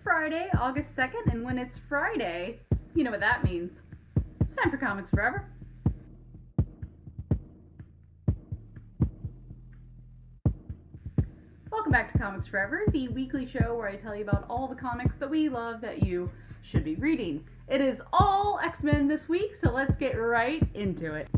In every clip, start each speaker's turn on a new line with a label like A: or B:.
A: Friday, August 2nd, and when it's Friday, you know what that means. It's time for Comics Forever. Welcome back to Comics Forever, the weekly show where I tell you about all the comics that we love that you should be reading. It is all X-Men this week, so let's get right into it.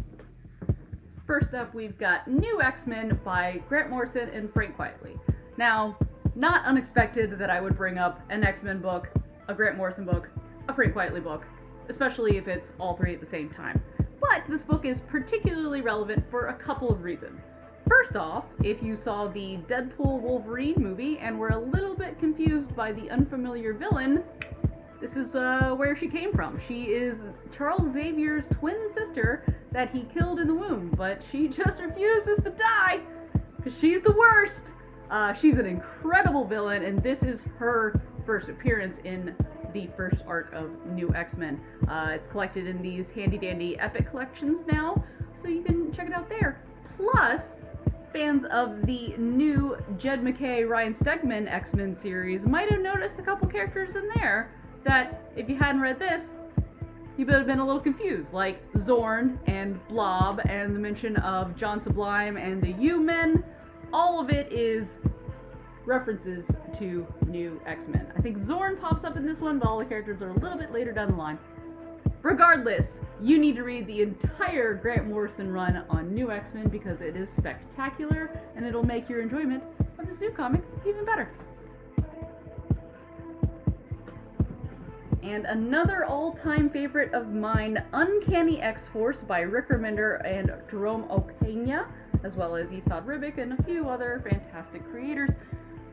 A: First up, we've got New X-Men by Grant Morrison and Frank Quitely. Now, not unexpected that I would bring up an X-Men book, a Grant Morrison book, a Frank Quitely book, especially if it's all three at the same time. But this book is particularly relevant for a couple of reasons. First off, if you saw the Deadpool Wolverine movie and were a little bit confused by the unfamiliar villain, this is where she came from. She is Charles Xavier's twin sister that he killed in the womb, but she just refuses to die because she's the worst. She's an incredible villain, and this is her first appearance in the first arc of New X-Men. It's collected in these handy-dandy epic collections now, so you can check it out there. Plus, fans of the new Jed MacKay Ryan Stegman X-Men series might have noticed a couple characters in there that, if you hadn't read this, you would have been a little confused, like Zorn and Blob and the mention of John Sublime and the U-Men. All of it is references to New X-Men. I think Zorn pops up in this one, but all the characters are a little bit later down the line. Regardless, you need to read the entire Grant Morrison run on New X-Men because it is spectacular, and it'll make your enjoyment of this new comic even better. And another all-time favorite of mine, Uncanny X-FORCE by Rick Remender and Jerome Opena, as well as Esad Ribic and a few other fantastic creators.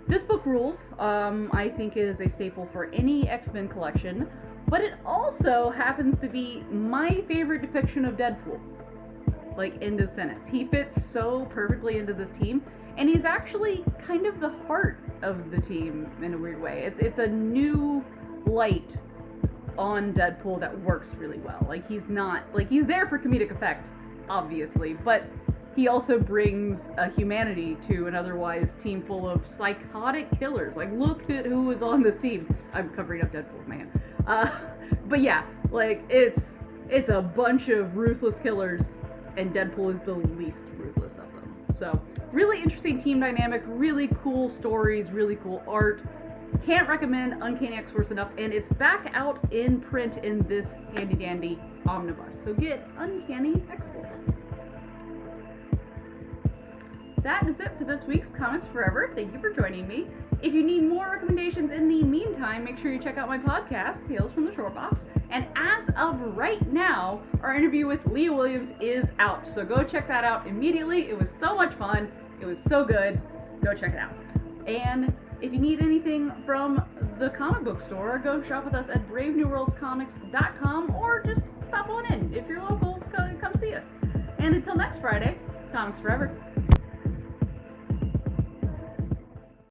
A: This book rules. I think it is a staple for any X-Men collection, but it also happens to be my favorite depiction of Deadpool. Like, end of sentence. He fits so perfectly into this team, and he's actually kind of the heart of the team in a weird way. It's a new light on Deadpool that works really well. Like, he's there for comedic effect, obviously, but he also brings a humanity to an otherwise team full of psychotic killers. Like, look at who was on this team. I'm covering up Deadpool, man. But yeah, like, it's a bunch of ruthless killers, and Deadpool is the least ruthless of them. So, really interesting team dynamic, really cool stories, really cool art. Can't recommend Uncanny X-FORCE enough, and it's back out in print in this handy-dandy omnibus. So get Uncanny X-FORCE. That is it for this week's Comics Forever. Thank you for joining me. If you need more recommendations in the meantime, make sure you check out my podcast, Tales from the Short Box. And as of right now, our interview with Leah Williams is out. So go check that out immediately. It was so much fun. It was so good. Go check it out. And if you need anything from the comic book store, go shop with us at bravenewworldscomics.com or just stop on in. If you're local, come see us. And until next Friday, Comics Forever.